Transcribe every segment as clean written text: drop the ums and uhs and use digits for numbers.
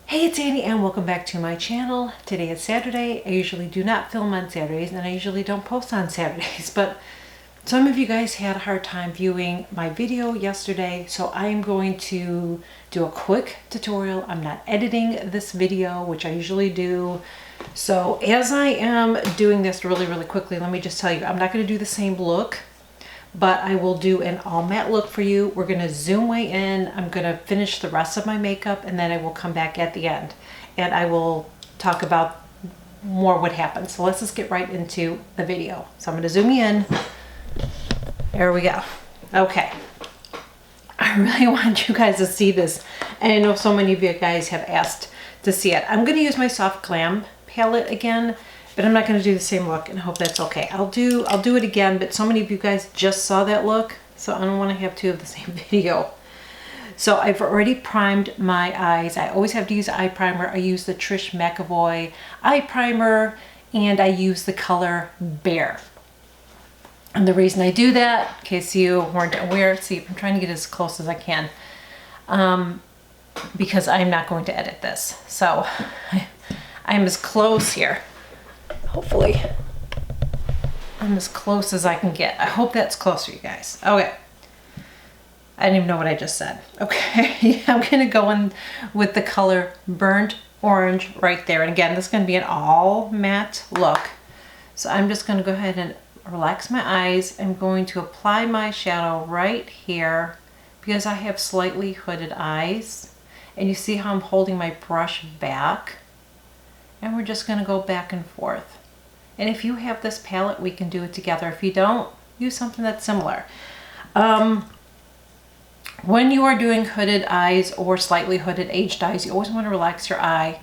Hey, it's Annie and welcome back to my channel. Today is Saturday. I usually do not film on Saturdays and I usually don't post on Saturdays, but some of you guys had a hard time viewing my video yesterday, so I am going to do a quick tutorial. I'm not editing this video, which I usually do. So as I am doing this really quickly, let me just tell you, I'm not going to do the same look, but I will do an all matte look for you. We're going to zoom way in. I'm going to finish the rest of my makeup and then I will come back at the end and I will talk about more what happened. So let's just get right into the video. So I'm going to zoom you in. There we go. Okay. I really want you guys to see this. And I know so many of you guys have asked to see it. I'm going to use my soft Glam palette again, but I'm not going to do the same look, and I hope that's okay. I'll do it again, but so many of you guys just saw that look, so I don't want to have two of the same video. So I've already primed my eyes. I always have to use eye primer. I use the Trish McAvoy eye primer, and I use the color Bear. And the reason I do that, in case you weren't aware, see, I'm trying to get as close as I can, because I'm not going to edit this. So I'm as close here. Hopefully I'm as close as I can get. I hope that's close for you guys. Okay. I didn't even know what I just said. Okay. I'm going to go in with the color Burnt Orange right there. And again, this is going to be an all matte look. So I'm just going to go ahead and relax my eyes. I'm going to apply my shadow right here because I have slightly hooded eyes. And you see how I'm holding my brush back? And we're just going to go back and forth. And if you have this palette, we can do it together. If you don't, use something that's similar. When you are doing hooded eyes or slightly hooded aged eyes, you always want to relax your eye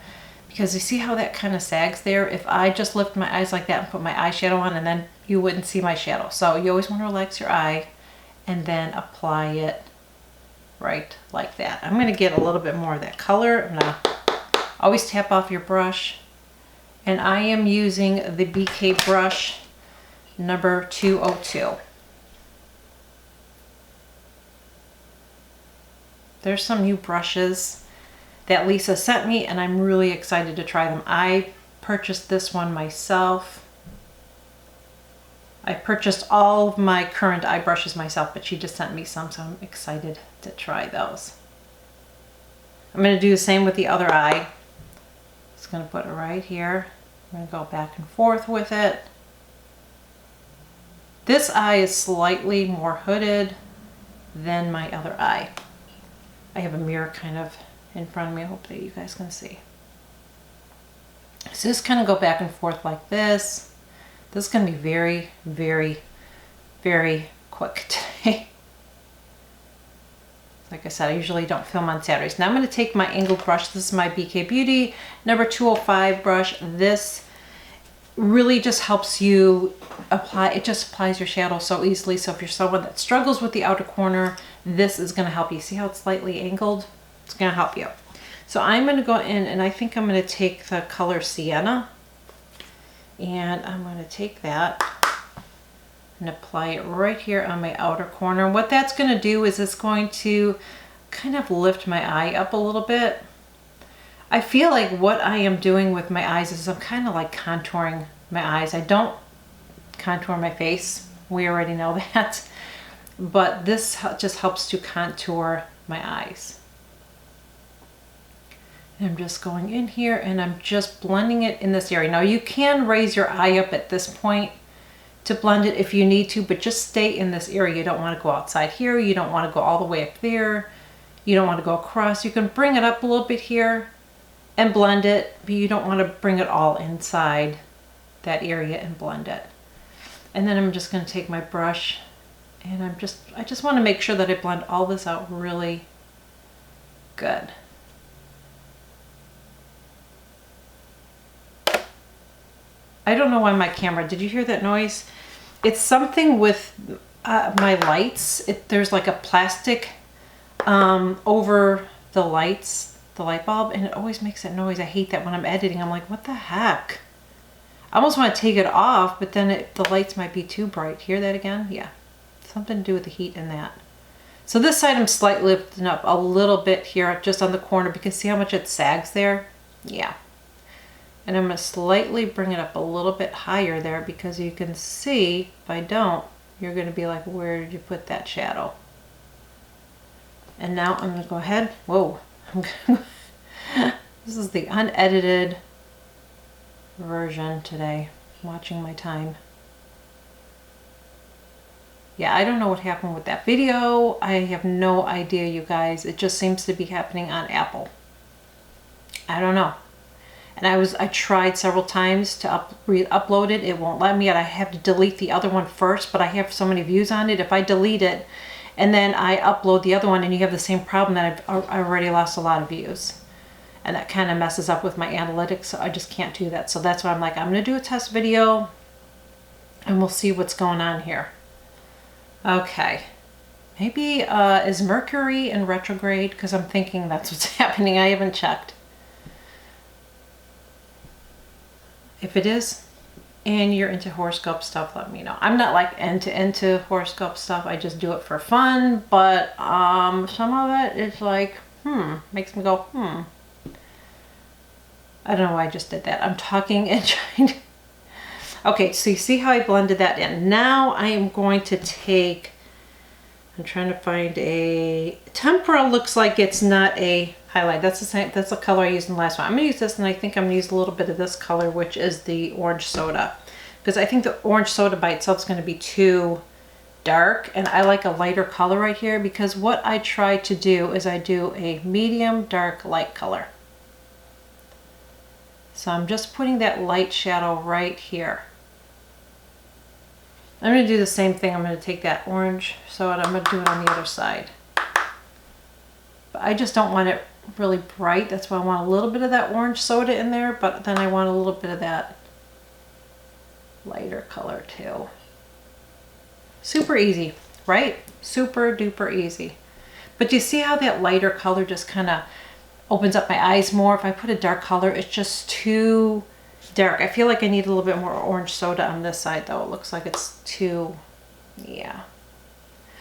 because you see how that kind of sags there. If I just lift my eyes like that and put my eyeshadow on, and then you wouldn't see my shadow. So you always want to relax your eye and then apply it right like that. I'm going to get a little bit more of that color. I'm going to always tap off your brush. And I am using the BK brush number 202. There's some new brushes that Lisa sent me and I'm really excited to try them. I purchased this one myself. I purchased all of my current eye brushes myself, but she just sent me some, so I'm excited to try those. I'm going to do the same with the other eye. Just going to put it right here. I'm going to go back and forth with it. This eye is slightly more hooded than my other eye. I have a mirror kind of in front of me. I hope that you guys can see. So just kind of go back and forth like this. This is going to be very, very quick today. Like I said, I usually don't film on Saturdays. Now I'm going to take my angled brush. This is my BK Beauty number 205 brush. This really just helps you apply, it just applies your shadow so easily. So if you're someone that struggles with the outer corner, this is going to help you. See how it's slightly angled? It's going to help you. So I'm going to go in and I think I'm going to take the color Sienna. And I'm going to take that and apply it right here on my outer corner. And what that's going to do is it's going to kind of lift my eye up a little bit. I feel like what I am doing with my eyes is I'm kind of like contouring my eyes. I don't contour my face. We already know that. But this just helps to contour my eyes. And I'm just going in here and I'm just blending it in this area. Now you can raise your eye up at this point to blend it if you need to, but just stay in this area. You don't want to go outside here. You don't want to go all the way up there. You don't want to go across. You can bring it up a little bit here and blend it, but you don't want to bring it all inside that area and blend it. And then I'm just going to take my brush and I just want to make sure that I blend all this out really good. I don't know why my camera, did you hear that noise? It's something with my lights. There's like a plastic over the lights, the light bulb, and it always makes that noise. I hate that when I'm editing. I'm like, what the heck? I almost want to take it off, but then the lights might be too bright. Hear that again? Yeah. Something to do with the heat in that. So this side I'm slightly lifting up a little bit here, just on the corner, because see how much it sags there? Yeah. And I'm going to slightly bring it up a little bit higher there, because you can see, if I don't, you're going to be like, where did you put that shadow? And now I'm going to go ahead. Whoa. This is the unedited version today. I'm watching my time. Yeah, I don't know what happened with that video. I have no idea, you guys. It just seems to be happening on Apple. I don't know. And I tried several times to re-upload it. It won't let me. And I have to delete the other one first, but I have so many views on it. If I delete it and then I upload the other one and you have the same problem, that I already lost a lot of views. And that kind of messes up with my analytics, so I just can't do that. So that's why I'm like, I'm going to do a test video and we'll see what's going on here. Okay. Maybe is Mercury in retrograde? Because I'm thinking that's what's happening. I haven't checked. If it is, and you're into horoscope stuff, let me know. I'm not like into horoscope stuff. I just do it for fun. But some of it is like, makes me go, I don't know why I just did that. I'm talking and trying to... Okay, so you see how I blended that in. Now I am going to take, I'm trying to find a, tempera looks like it's not a highlight. That's the same, that's the color I used in the last one. I'm gonna use this, and I think I'm gonna use a little bit of this color, which is the orange soda. Because I think the orange soda by itself is gonna be too dark, and I like a lighter color right here, because what I try to do is I do a medium, dark, light color. So I'm just putting that light shadow right here. I'm going to do the same thing. I'm going to take that orange soda, I'm going to do it on the other side. But I just don't want it really bright. That's why I want a little bit of that orange soda in there, but then I want a little bit of that lighter color too. Super easy, right? Super duper easy. But you see how that lighter color just kind of opens up my eyes more? If I put a dark color, it's just too dark. I feel like I need a little bit more orange soda on this side though. It looks like it's too, yeah.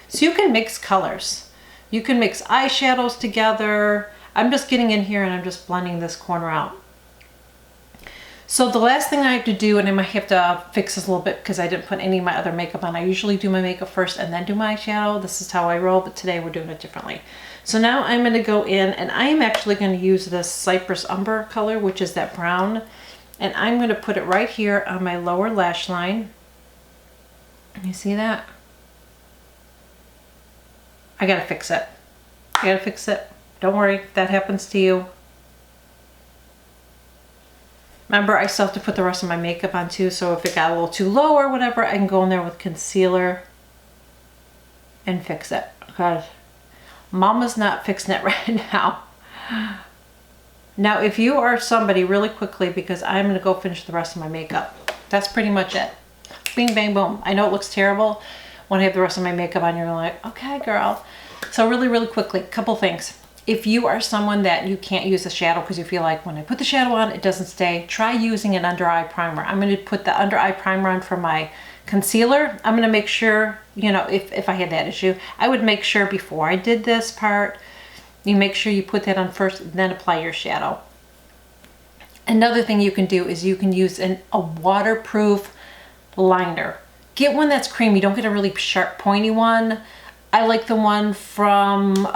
So you can mix colors. You can mix eyeshadows together. I'm just getting in here and I'm just blending this corner out. So the last thing I have to do, and I might have to fix this a little bit because I didn't put any of my other makeup on. I usually do my makeup first and then do my eyeshadow. This is how I roll, but today we're doing it differently. So now I'm going to go in, and I am actually going to use this Cypress Umber color, which is that brown. And I'm going to put it right here on my lower lash line. You see that? I got to fix it. I got to fix it. Don't worry if that happens to you. Remember, I still have to put the rest of my makeup on too, so if it got a little too low or whatever, I can go in there with concealer and fix it. Because Mama's not fixing it right now. Now, if you are somebody, really quickly, because I'm going to go finish the rest of my makeup. That's pretty much it. Bing, bang, boom. I know it looks terrible when I have the rest of my makeup on. You're like, okay, girl. So really, really quickly, a couple things. If you are someone that you can't use a shadow because you feel like when I put the shadow on, it doesn't stay, try using an under eye primer. I'm going to put the under eye primer on for my concealer. I'm going to make sure, you know, if I had that issue, I would make sure before I did this part, you make sure you put that on first, then apply your shadow. Another thing you can do is you can use a waterproof liner. Get one that's creamy. Don't get a really sharp, pointy one. I like the one from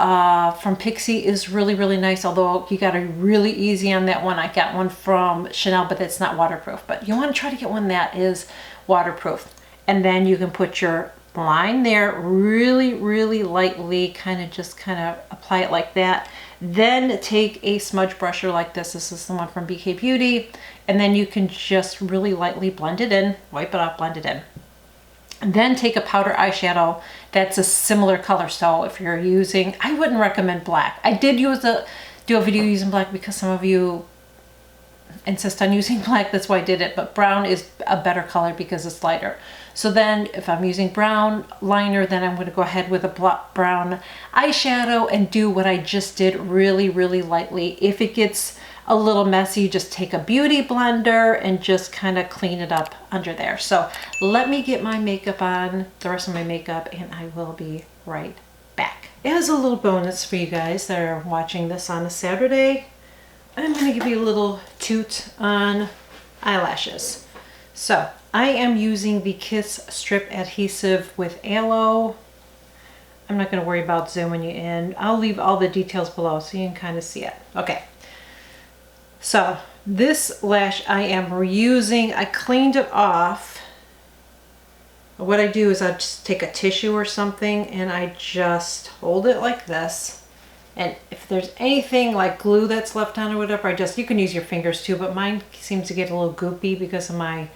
Pixie is really, really nice, although you got to be really easy on that one. I got one from Chanel, but it's not waterproof. But you want to try to get one that is waterproof. And then you can put your line there really, really lightly, kind of apply it like that. Then take a smudge brusher like this. This is the one from BK Beauty. And then you can just really lightly blend it in, wipe it off, blend it in. And then take a powder eyeshadow that's a similar color. So if you're using, I wouldn't recommend black. I did do a video using black because some of you insist on using black. That's why I did it. But brown is a better color because it's lighter. So then if I'm using brown liner, then I'm going to go ahead with a brown eyeshadow and do what I just did really, really lightly. If it gets a little messy, just take a beauty blender and just kind of clean it up under there. So let me get my makeup on, the rest of my makeup, and I will be right back. As a little bonus for you guys that are watching this on a Saturday, I'm going to give you a little toot on eyelashes. So I am using the Kiss Strip Adhesive with Aloe. I'm not going to worry about zooming you in. I'll leave all the details below so you can kind of see it. Okay. So this lash I am reusing. I cleaned it off. What I do is I just take a tissue or something and I just hold it like this. And if there's anything like glue that's left on or whatever, you can use your fingers too, but mine seems to get a little goopy because of my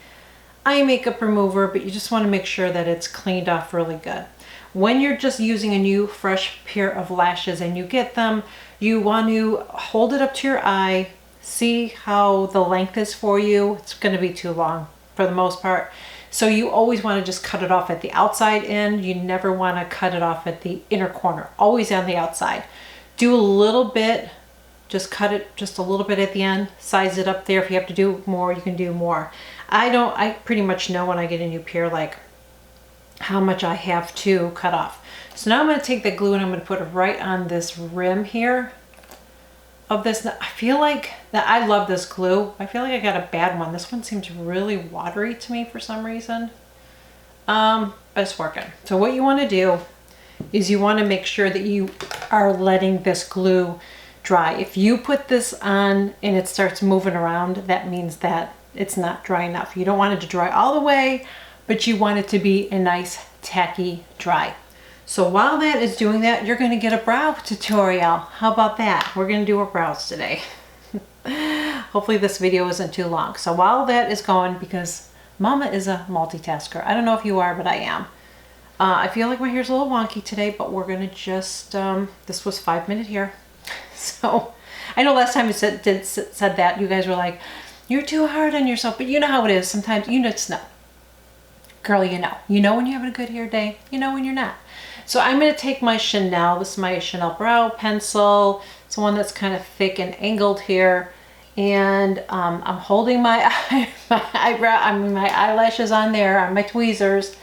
eye makeup remover, but you just want to make sure that it's cleaned off really good. When you're just using a new fresh pair of lashes and you get them, you want to hold it up to your eye, see how the length is for you. It's going to be too long for the most part. So you always want to just cut it off at the outside end. You never want to cut it off at the inner corner, always on the outside. Do a little bit, just cut it just a little bit at the end, size it up there. If you have to do more, you can do more. I pretty much know when I get a new pair, like how much I have to cut off. So now I'm going to take the glue and I'm going to put it right on this rim here of this. I feel like that I love this glue. I feel like I got a bad one. This one seems really watery to me for some reason. But it's working. So what you want to do is you want to make sure that you are letting this glue dry. If you put this on and it starts moving around, that means that it's not dry enough. You don't want it to dry all the way, but you want it to be a nice tacky dry. So while that is doing that, you're going to get a brow tutorial. How about that? We're going to do our brows today. Hopefully this video isn't too long. So while that is going, because Mama is a multitasker. I don't know if you are, but I am. I feel like my hair's a little wonky today, but we're going to just, this was 5-minute hair. So I know last time I said that, you guys were like, you're too hard on yourself, but you know how it is. Sometimes you just know. Girl, you know. You know when you're having a good hair day. You know when you're not. So I'm going to take my Chanel. This is my Chanel brow pencil. It's one that's kind of thick and angled here. And I'm holding my my eyelashes on there, on my tweezers.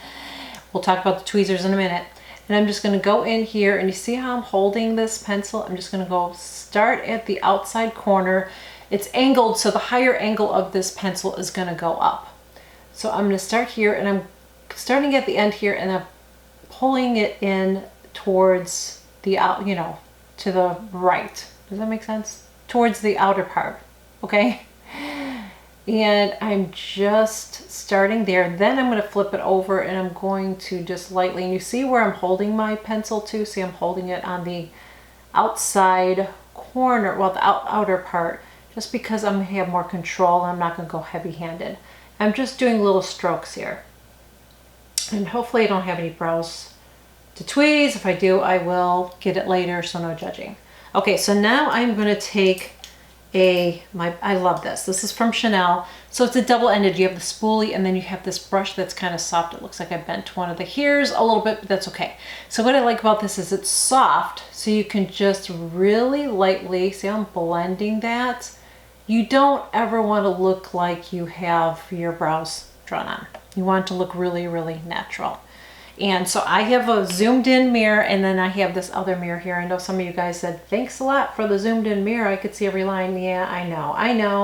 We'll talk about the tweezers in a minute. And I'm just going to go in here, and you see how I'm holding this pencil? I'm just going to go start at the outside corner. It's angled, so the higher angle of this pencil is going to go up. So I'm going to start here, and I'm starting at the end here, and I'm pulling it in towards the out, you know, to the right. Does that make sense? Towards the outer part, okay? And I'm just starting there. Then I'm going to flip it over and I'm going to just lightly, and you see where I'm holding my pencil to? See, I'm holding it on the outside corner, well, the outer part, just because I'm going to have more control. I'm not going to go heavy-handed. I'm just doing little strokes here. And hopefully I don't have any brows to tweeze. If I do, I will get it later, so no judging. Okay, so now I'm going to take I love this. This is from Chanel. So it's a double-ended. You have the spoolie and then you have this brush that's kind of soft. It looks like I bent one of the hairs a little bit, but that's okay. So what I like about this is it's soft, so you can just really lightly, see how I'm blending that? You don't ever want to look like you have your brows drawn on. You want it to look really, really natural. And so I have a zoomed in mirror, and then I have this other mirror here. I know some of you guys said, thanks a lot for the zoomed in mirror. I could see every line. Yeah, I know.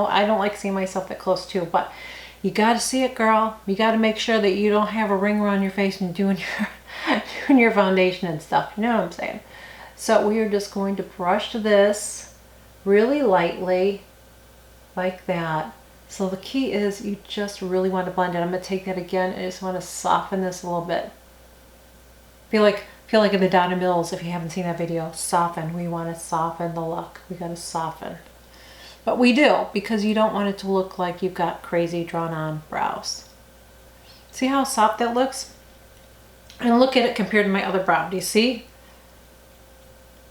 I don't like seeing myself that close too, but you got to see it, girl. You got to make sure that you don't have a ring around your face and doing your foundation and stuff. You know what I'm saying? So we are just going to brush this really lightly like that. So the key is you just really want to blend it. I'm going to take that again. I just want to soften this a little bit. Feel like in the Donna Mills, if you haven't seen that video, soften. We want to soften the look. We got to soften. But we do, because you don't want it to look like you've got crazy drawn on brows. See how soft that looks? And look at it compared to my other brow. Do you see?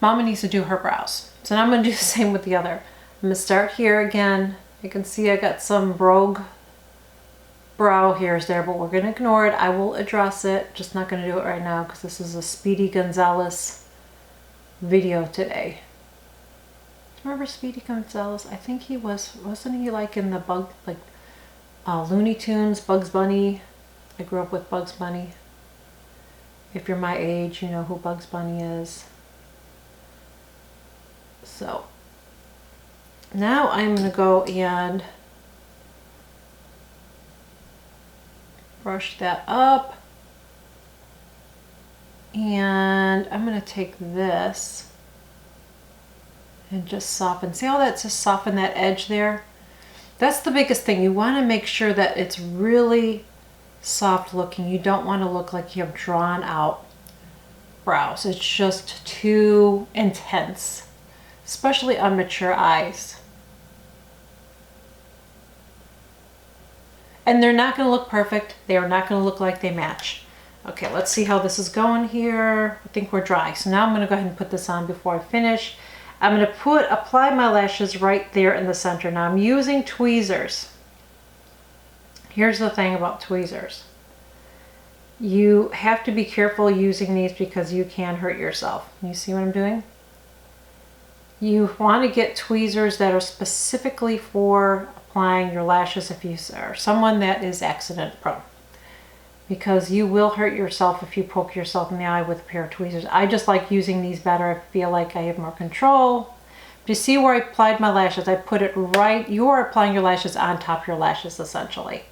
Mama needs to do her brows. So now I'm going to do the same with the other. I'm going to start here again. You can see I got some rogue brow hairs there, but we're going to ignore it. I will address it, just not going to do it right now because this is a Speedy Gonzalez video today. Remember Speedy Gonzalez? I think he wasn't he like in the Looney Tunes, Bugs Bunny? I grew up with Bugs Bunny. If you're my age, you know who Bugs Bunny is. So now I'm going to go and brush that up. And I'm going to take this and just soften. See how that's just softened that edge there? That's the biggest thing. You want to make sure that it's really soft looking. You don't want to look like you have drawn out brows. It's just too intense, especially on mature eyes. And they're not going to look perfect. They are not going to look like they match. Okay, let's see how this is going here. I think we're dry. So now I'm going to go ahead and put this on before I finish. I'm going to apply my lashes right there in the center. Now I'm using tweezers. Here's the thing about tweezers. You have to be careful using these because you can hurt yourself. You see what I'm doing? You want to get tweezers that are specifically for applying your lashes if you are someone that is accident prone. Because you will hurt yourself if you poke yourself in the eye with a pair of tweezers. I just like using these better. I feel like I have more control. Do you see where I applied my lashes? I put it right, you are applying your lashes on top of your lashes essentially.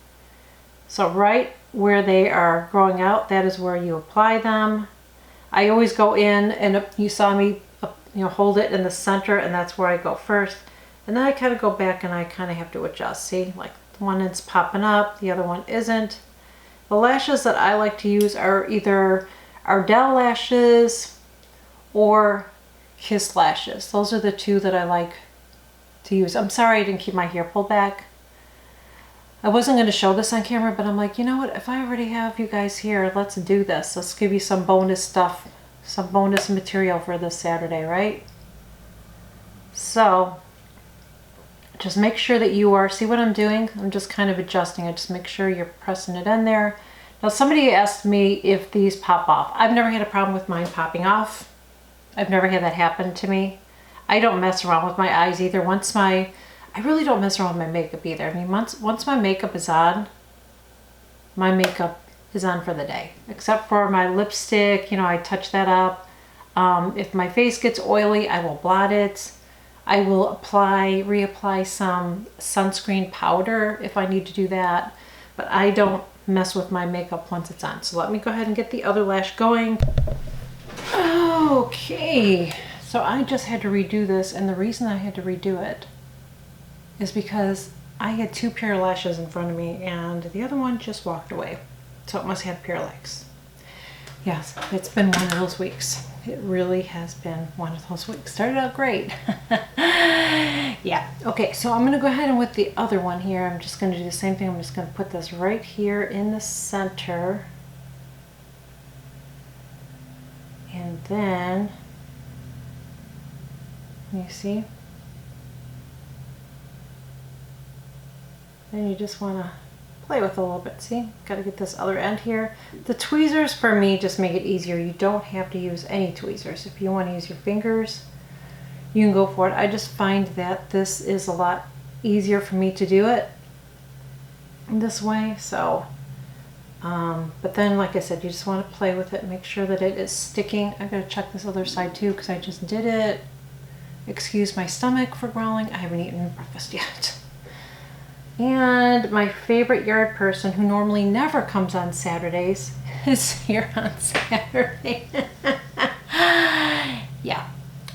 So right where they are growing out, that is where you apply them. I always go in and you saw me hold it in the center, and that's where I go first. And then I kind of go back and I kind of have to adjust. See, like the one that's popping up, the other one isn't. The lashes that I like to use are either Ardell lashes or Kiss lashes. Those are the two that I like to use. I'm sorry I didn't keep my hair pulled back. I wasn't going to show this on camera, but I'm like, you know what? If I already have you guys here, let's do this. Let's give you some bonus stuff, some bonus material for this Saturday, right? So just make sure that you are, see what I'm doing? I'm just kind of adjusting it. Just make sure you're pressing it in there. Now somebody asked me if these pop off. I've never had a problem with mine popping off. I've never had that happen to me. I don't mess around with my eyes either. I really don't mess around with my makeup either. I mean, once my makeup is on, my makeup is on for the day. Except for my lipstick, I touch that up. If my face gets oily, I will blot it. I will reapply some sunscreen powder if I need to do that. But I don't mess with my makeup once it's on. So let me go ahead and get the other lash going. Okay, so I just had to redo this, and the reason I had to redo it is because I had two pair of lashes in front of me and the other one just walked away. So it must have a pair of legs. Yes, it's been one of those weeks. It really has been one of those weeks. Started out great. Yeah, okay, so I'm going to go ahead and with the other one here, I'm just going to do the same thing. I'm just going to put this right here in the center. And then, you see? Then you just want to play with it a little bit. See, got to get this other end here. The tweezers for me just make it easier. You don't have to use any tweezers. If you want to use your fingers, you can go for it. I just find that this is a lot easier for me to do it this way. So, but then like I said, you just want to play with it, make sure that it is sticking. I gotta check this other side too because I just did it. Excuse my stomach for growling. I haven't eaten breakfast yet. And my favorite yard person, who normally never comes on Saturdays, is here on Saturday. Yeah.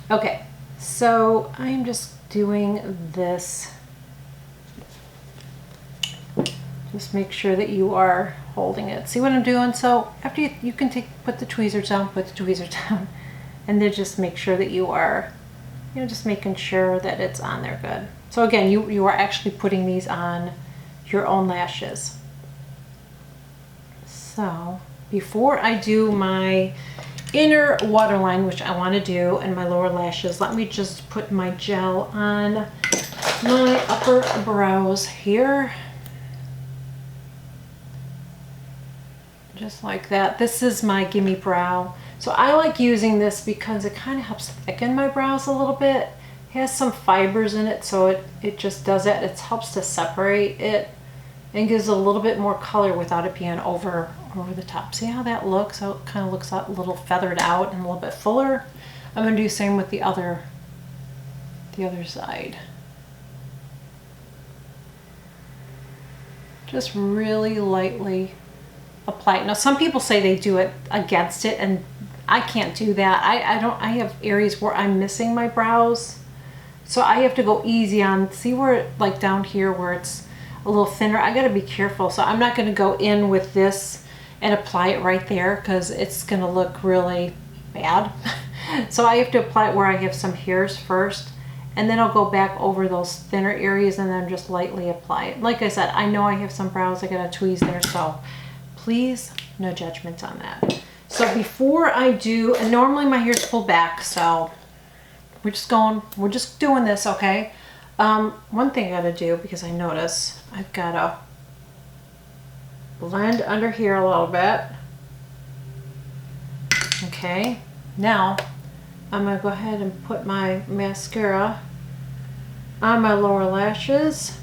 Okay. So I'm just doing this. Just make sure that you are holding it. See what I'm doing? So after you can put the tweezers down, and then just make sure that you are, just making sure that it's on there good. So again, you are actually putting these on your own lashes. So before I do my inner waterline, which I want to do, and my lower lashes, let me just put my gel on my upper brows here. Just like that. This is my Gimme Brow. So I like using this because it kind of helps thicken my brows a little bit. It has some fibers in it, so it just does it. It helps to separate it and gives a little bit more color without it being over the top. See how that looks? How it kind of looks a little feathered out and a little bit fuller. I'm going to do the same with the other side. Just really lightly apply it. Now some people say they do it against it, and I can't do that. I have areas where I'm missing my brows, so I have to go easy on, see where, like down here where it's a little thinner, I gotta be careful. So I'm not gonna go in with this and apply it right there because it's gonna look really bad. So I have to apply it where I have some hairs first, and then I'll go back over those thinner areas and then just lightly apply it. Like I said, I know I have some brows I gotta tweeze there, so please, no judgment on that. So before I do, and normally my hair's pulled back, so we're just doing this, okay? One thing I gotta do, because I notice I've gotta blend under here a little bit. Okay, now I'm gonna go ahead and put my mascara on my lower lashes.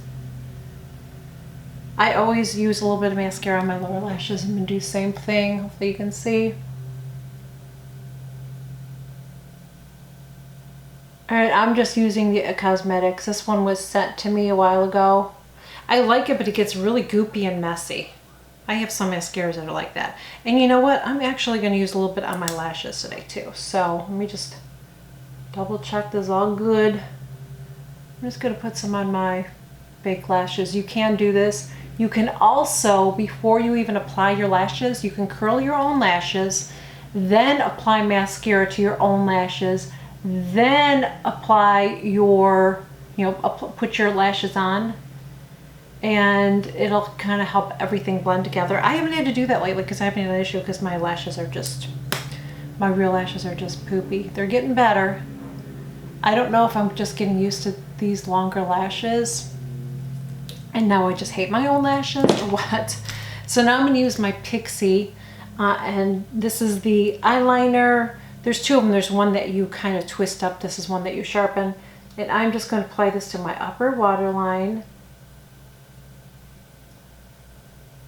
I always use a little bit of mascara on my lower lashes. I'm gonna do the same thing, hopefully you can see. Alright, I'm just using the Cosmetics. This one was sent to me a while ago. I like it, but it gets really goopy and messy. I have some mascaras that are like that. And you know what? I'm actually going to use a little bit on my lashes today too. So let me just double check this all good. I'm just going to put some on my fake lashes. You can do this. You can also, before you even apply your lashes, you can curl your own lashes, then apply mascara to your own lashes, then apply your, put your lashes on, and it'll kind of help everything blend together. I haven't had to do that lately because I haven't had an issue because my lashes are just, my real lashes are just poopy. They're getting better. I don't know if I'm just getting used to these longer lashes and now I just hate my own lashes or what. So now I'm going to use my Pixie and this is the eyeliner. There's two of them. There's one that you kind of twist up. This is one that you sharpen. And I'm just going to apply this to my upper waterline.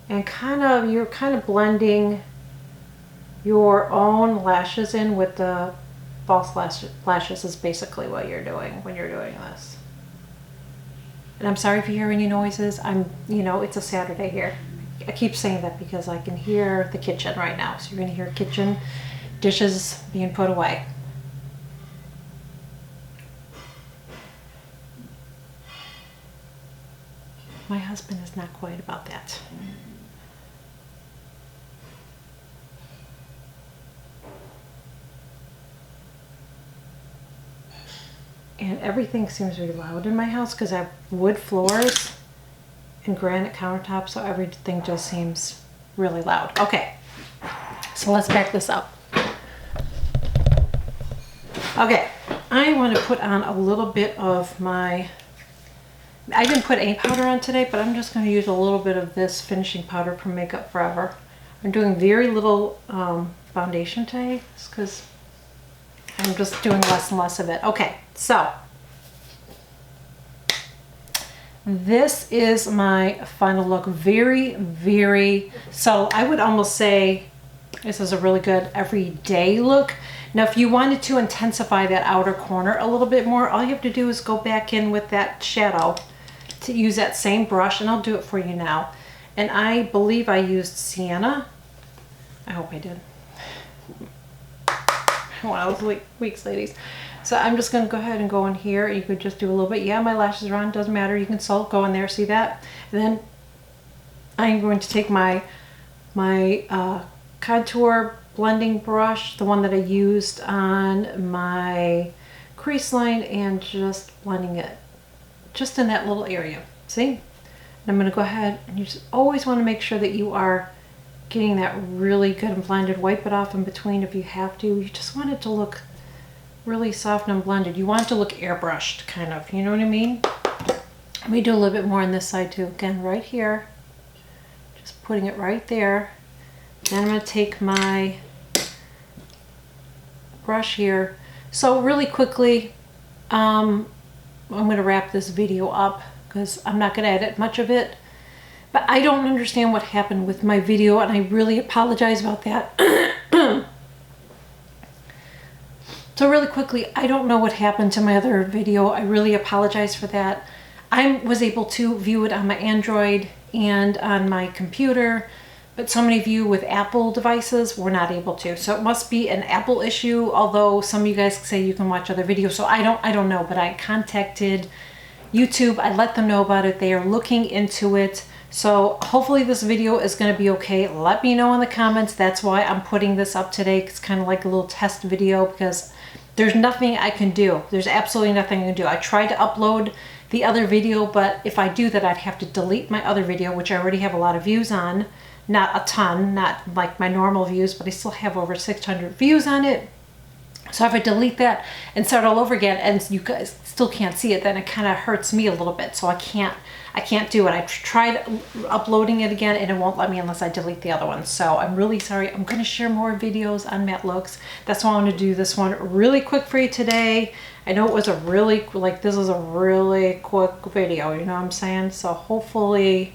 And you're kind of blending your own lashes in with the false lashes is basically what you're doing when you're doing this. And I'm sorry if you hear any noises. It's a Saturday here. I keep saying that because I can hear the kitchen right now. So you're going to hear kitchen dishes being put away. My husband is not quite about that. And everything seems to be loud in my house because I have wood floors and granite countertops, so everything just seems really loud. Okay, so let's back this up. Okay, I want to put on a little bit of my, I didn't put any powder on today, but I'm just going to use a little bit of this finishing powder from Makeup Forever. I'm doing very little foundation today because I'm just doing less and less of it. Okay, so this is my final look. Very, very subtle. I would almost say this is a really good everyday look. Now, if you wanted to intensify that outer corner a little bit more, all you have to do is go back in with that shadow to use that same brush, and I'll do it for you now. And I believe I used Sienna. I hope I did. One of those weeks, ladies. So I'm just going to go ahead and go in here. You could just do a little bit. Yeah, my lashes are on. Doesn't matter. You can still go in there. See that? And then I'm going to take my contour blending brush, the one that I used on my crease line, and just blending it just in that little area. See? And I'm going to go ahead, and you just always want to make sure that you are getting that really good and blended. Wipe it off in between if you have to. You just want it to look really soft and blended. You want it to look airbrushed, kind of. You know what I mean? Let me do a little bit more on this side too. Again, right here. Just putting it right there. Then I'm going to take my brush here. So really quickly, I'm going to wrap this video up because I'm not going to edit much of it. But I don't understand what happened with my video, and I really apologize about that. So really quickly, I don't know what happened to my other video. I really apologize for that. I was able to view it on my Android and on my computer, but so many of you with Apple devices were not able to. So it must be an Apple issue, although some of you guys say you can watch other videos. So I don't know, but I contacted YouTube. I let them know about it. They are looking into it. So hopefully this video is going to be okay. Let me know in the comments. That's why I'm putting this up today. It's kind of like a little test video because there's nothing I can do. There's absolutely nothing I can do. I tried to upload the other video, but if I do that, I'd have to delete my other video, which I already have a lot of views on. Not a ton, not like my normal views, but I still have over 600 views on it. So if I delete that and start all over again and you guys still can't see it, then it kind of hurts me a little bit. So I can't do it. I tried uploading it again and it won't let me unless I delete the other one. So I'm really sorry. I'm going to share more videos on matte looks. That's why I want to do this one really quick for you today. I know it was a really, this is a really quick video, you know what I'm saying? So hopefully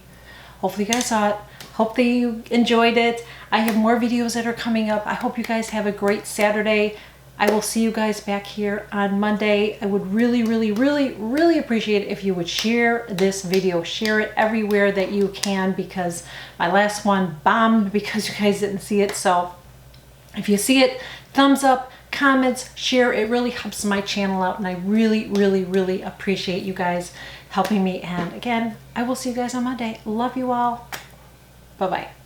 you guys saw it. Hope that you enjoyed it. I have more videos that are coming up. I hope you guys have a great Saturday. I will see you guys back here on Monday. I would really, really, really, really appreciate it if you would share this video. Share it everywhere that you can because my last one bombed because you guys didn't see it. So if you see it, thumbs up, comments, share. It really helps my channel out and I really, really, really appreciate you guys helping me. And again, I will see you guys on Monday. Love you all. Bye-bye.